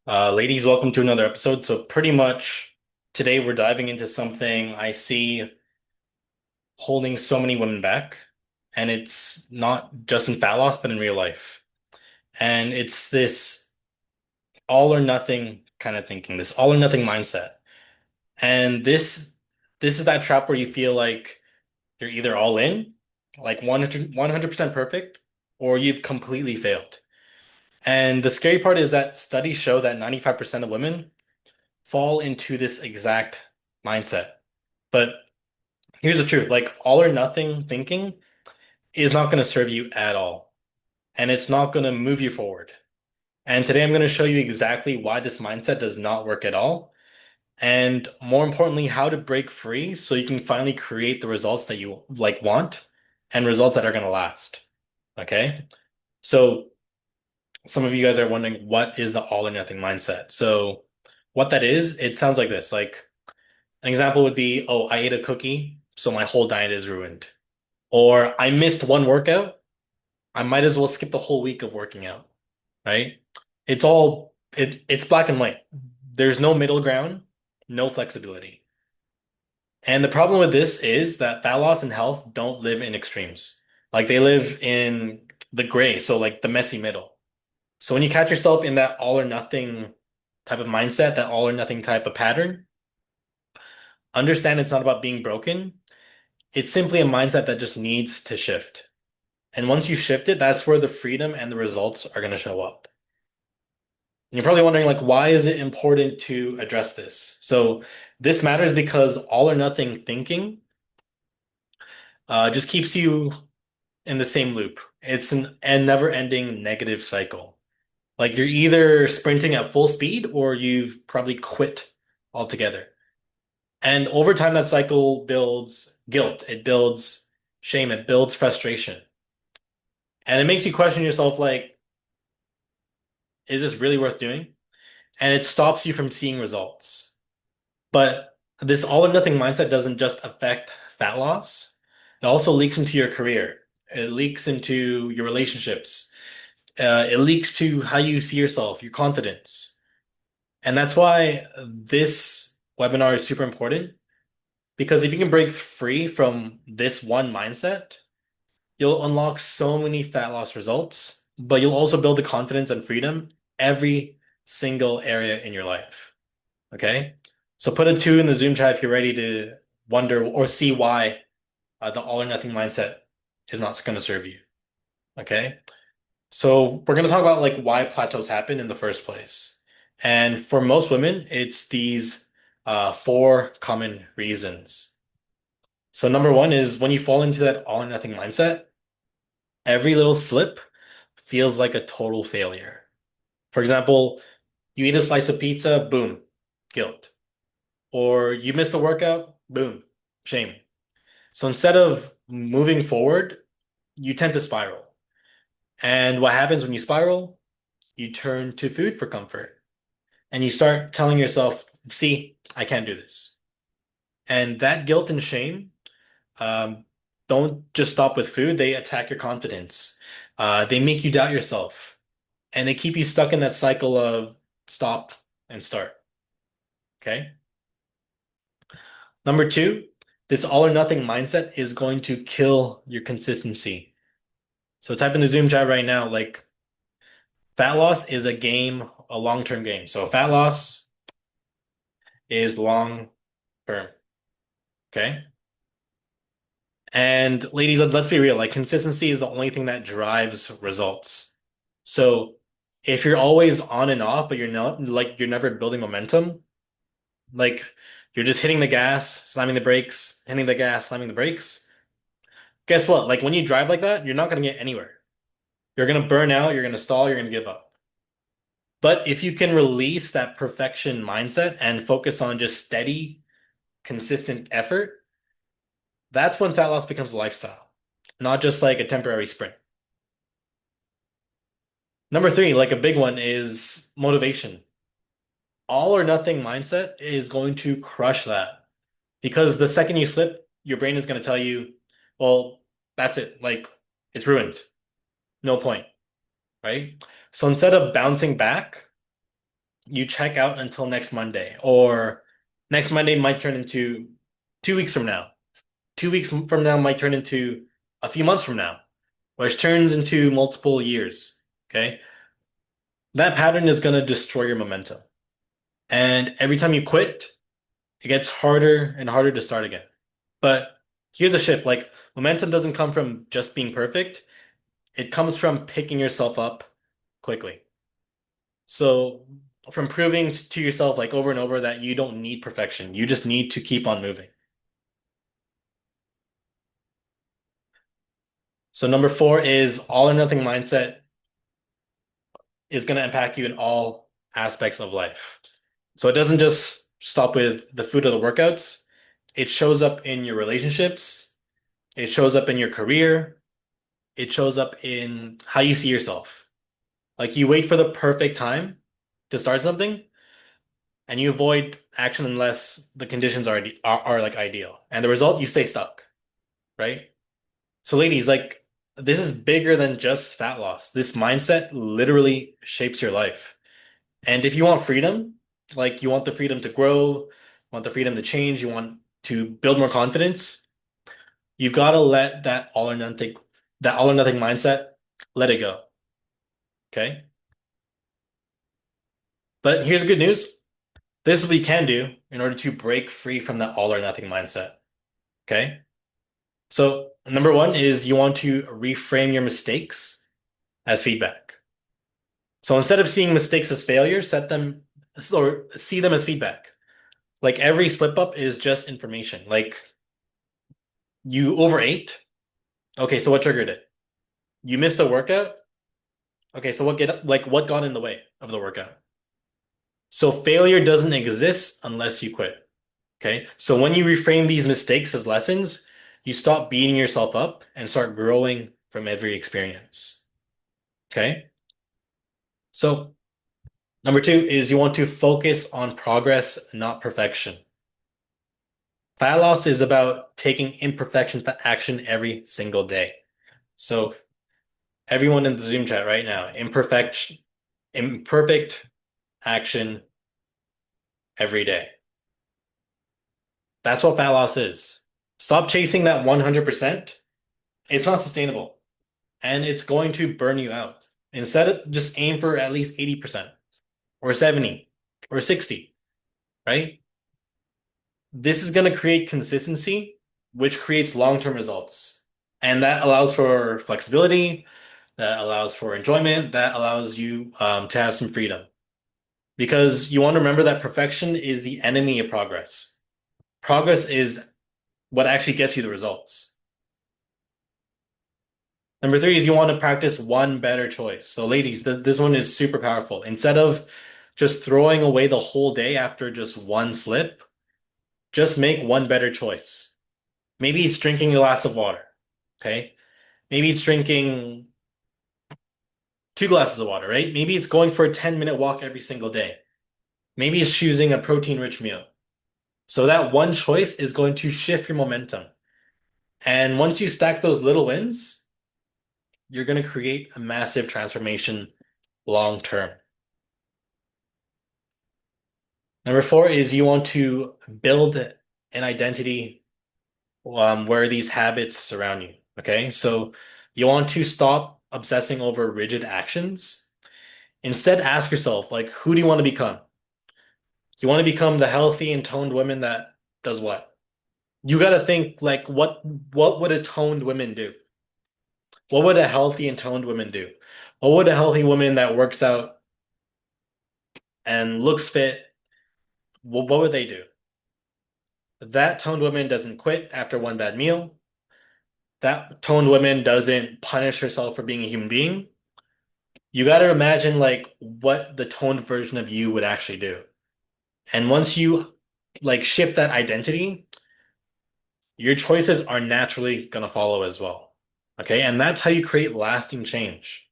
Ladies, welcome to another episode. So pretty much today we're diving into something I see holding so many women back, and it's not just in fat loss, but in real life. And it's this all or nothing kind of thinking, this all or nothing mindset. And this is that trap where you feel like you're either all in, like 100% perfect, or you've completely failed. And the scary part is that studies show that 95% of women fall into this exact mindset. But here's the truth, like all or nothing thinking is not going to serve you at all, and it's not going to move you forward. And today I'm going to show you exactly why this mindset does not work at all, and more importantly, how to break free so you can finally create the results that you like want and results that are going to last. Okay? So some of you guys are wondering what is the all or nothing mindset? So what that is, it sounds like this. Like an example would be, oh, I ate a cookie, so my whole diet is ruined. Or I missed one workout, I might as well skip the whole week of working out, right? It's black and white. There's no middle ground, no flexibility. And the problem with this is that fat loss and health don't live in extremes. Like they live in the gray, so like the messy middle. So when you catch yourself in that all or nothing type of mindset, that all or nothing type of pattern, understand it's not about being broken. It's simply a mindset that just needs to shift. And once you shift it, that's where the freedom and the results are going to show up. And you're probably wondering, like, why is it important to address this? So this matters because all or nothing thinking just keeps you in the same loop. It's a never-ending negative cycle. Like you're either sprinting at full speed or you've probably quit altogether. And over time, that cycle builds guilt, it builds shame, it builds frustration. And it makes you question yourself, like, is this really worth doing? And it stops you from seeing results. But this all or nothing mindset doesn't just affect fat loss, it also leaks into your career, it leaks into your relationships, it leaks to how you see yourself, your confidence. And that's why this webinar is super important because if you can break free from this one mindset, you'll unlock so many fat loss results, but you'll also build the confidence and freedom every single area in your life. Okay? So put a two in the Zoom chat if you're ready to wonder or see why the all or nothing mindset is not going to serve you. Okay? So we're going to talk about like why plateaus happen in the first place. And for most women, it's these four common reasons. So number one is when you fall into that all or nothing mindset, every little slip feels like a total failure. For example, you eat a slice of pizza, boom, guilt. Or you miss a workout, boom, shame. So instead of moving forward, you tend to spiral. And what happens when you spiral? You turn to food for comfort and you start telling yourself, see, I can't do this. And that guilt and shame um, don't just stop with food, they attack your confidence. They make you doubt yourself and they keep you stuck in that cycle of stop and start. Okay. Number two, this all or nothing mindset is going to kill your consistency. So type in the Zoom chat right now, like fat loss is a game, a long-term game. So fat loss is long term. Okay. And ladies, let's be real, like consistency is the only thing that drives results. So if you're always on and off, but you're not like you're never building momentum, like you're just hitting the gas, slamming the brakes, hitting the gas, slamming the brakes. Guess what? Like when you drive like that, you're not going to get anywhere. You're going to burn out, you're going to stall, you're going to give up. But if you can release that perfection mindset and focus on just steady, consistent effort, that's when fat loss becomes a lifestyle, not just like a temporary sprint. Number three, like a big one, is motivation. All or nothing mindset is going to crush that because the second you slip, your brain is going to tell you, well, that's it. Like it's ruined. No point. right? So instead of bouncing back, you check out until next Monday, or next Monday might turn into 2 weeks from now. 2 weeks from now might turn into a few months from now, which turns into multiple years. Okay. That pattern is going to destroy your momentum. And every time you quit, it gets harder and harder to start again. But here's a shift, like momentum doesn't come from just being perfect. It comes from picking yourself up quickly. So from proving to yourself like over and over that you don't need perfection. You just need to keep on moving. So number four is all or nothing mindset is going to impact you in all aspects of life. So it doesn't just stop with the food or the workouts. It shows up in your relationships. It shows up in your career. It shows up in how you see yourself. Like you wait for the perfect time to start something and you avoid action unless the conditions are like ideal. And the result, you stay stuck, right? So ladies, like this is bigger than just fat loss. This mindset literally shapes your life. And if you want freedom, like you want the freedom to grow, want the freedom to change, you want to build more confidence, you've got to let that all or nothing mindset, let it go. Okay? But here's the good news. This is what you can do in order to break free from that all or nothing mindset. Okay? So, number one is you want to reframe your mistakes as feedback. So instead of seeing mistakes as failures, set them or see them as feedback. Like every slip up is just information. Like you overate. Okay, so what triggered it? You missed a workout. Okay, so what got in the way of the workout? So failure doesn't exist unless you quit. Okay? So when you reframe these mistakes as lessons, you stop beating yourself up and start growing from every experience. Okay? So number two is you want to focus on progress, not perfection. Fat loss is about taking imperfection action every single day. So everyone in the Zoom chat right now, imperfect action every day. That's what fat loss is. Stop chasing that 100%. It's not sustainable and it's going to burn you out. Instead, just aim for at least 80% or 70 or 60, right? This is going to create consistency, which creates long-term results. And that allows for flexibility, that allows for enjoyment, that allows you to have some freedom. Because you want to remember that perfection is the enemy of progress. Progress is what actually gets you the results. Number three is you want to practice one better choice. So, ladies, this one is super powerful. Instead of just throwing away the whole day after just one slip, just make one better choice. Maybe it's drinking a glass of water. Okay. Maybe it's drinking 2 glasses of water, right? Maybe it's going for a 10-minute walk every single day. Maybe it's choosing a protein-rich meal. So that one choice is going to shift your momentum. And once you stack those little wins, you're going to create a massive transformation long term. Number four is you want to build an identity where these habits surround you. Okay. So you want to stop obsessing over rigid actions. Instead, ask yourself, like, who do you want to become? You want to become the healthy and toned woman that does what? You got to think like what would a toned woman do? What would a healthy and toned woman do? What would a healthy woman that works out and looks fit, what would they do? That toned woman doesn't quit after one bad meal. That toned woman doesn't punish herself for being a human being. You got to imagine like what the toned version of you would actually do. And once you like shift that identity, your choices are naturally going to follow as well. Okay. And that's how you create lasting change.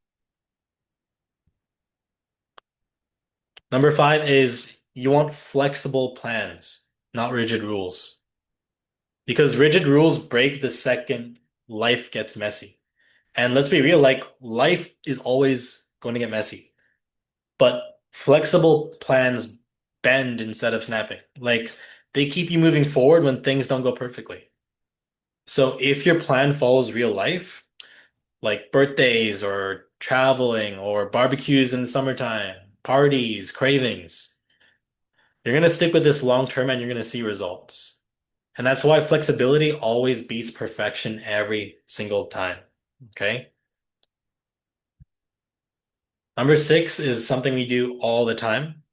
Number five is you want flexible plans, not rigid rules. Because rigid rules break the second life gets messy. And let's be real, like life is always going to get messy. But flexible plans bend instead of snapping. Like they keep you moving forward when things don't go perfectly. So if your plan follows real life, like birthdays or traveling or barbecues in the summertime, parties, cravings, you're going to stick with this long term and you're going to see results. And that's why flexibility always beats perfection every single time. Okay. Number six is something we do all the time.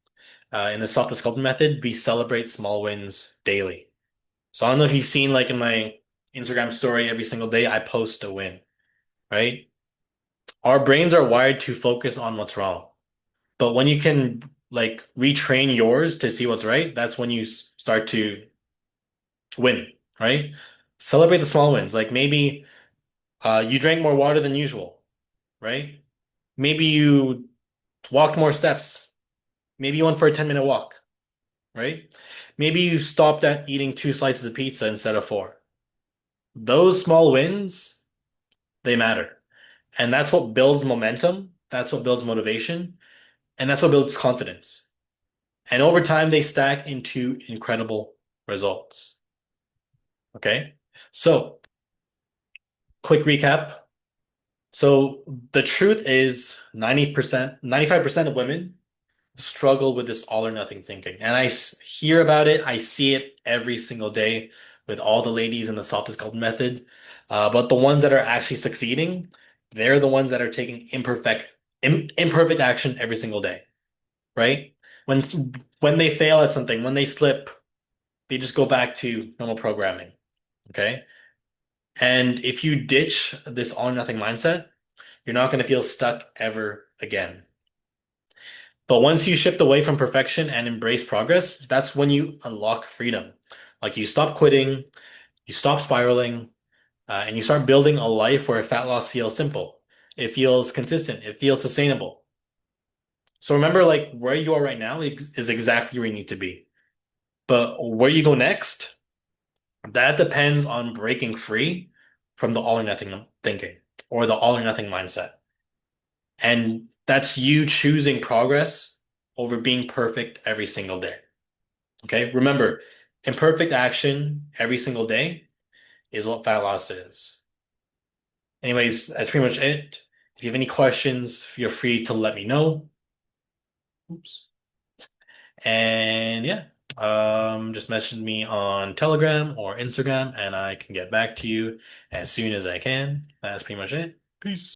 In the soft sculpting method, we celebrate small wins daily. So I don't know if you've seen like in my Instagram story every single day, I post a win, right? Our brains are wired to focus on what's wrong. But when you can like retrain yours to see what's right, that's when you start to win, right? Celebrate the small wins. Like maybe you drank more water than usual, right? Maybe you walked more steps. Maybe you went for a 10-minute walk, right? Maybe you stopped at eating two slices of pizza instead of four. Those small wins, they matter. And that's what builds momentum. That's what builds motivation. And that's what builds confidence. And over time, they stack into incredible results. Okay. So, quick recap. So, the truth is 90%, 95% of women struggle with this all or nothing thinking. And hear about it. I see it every single day with all the ladies in the softest golden method. But the ones that are actually succeeding, they're the ones that are taking imperfect action every single day, right? When when they fail at something, when they slip, they just go back to normal programming. Okay. And if you ditch this all or nothing mindset, you're not going to feel stuck ever again. But once you shift away from perfection and embrace progress, that's when you unlock freedom. Like you stop quitting, you stop spiraling, and you start building a life where fat loss feels simple. It feels consistent. It feels sustainable. So remember, like where you are right now is exactly where you need to be. But where you go next, that depends on breaking free from the all or nothing thinking or the all or nothing mindset. And that's you choosing progress over being perfect every single day. Okay. Remember, imperfect action every single day is what fat loss is. Anyways, that's pretty much it. If you have any questions, feel free to let me know. Oops. And yeah, just message me on Telegram or Instagram and I can get back to you as soon as I can. That's pretty much it. Peace.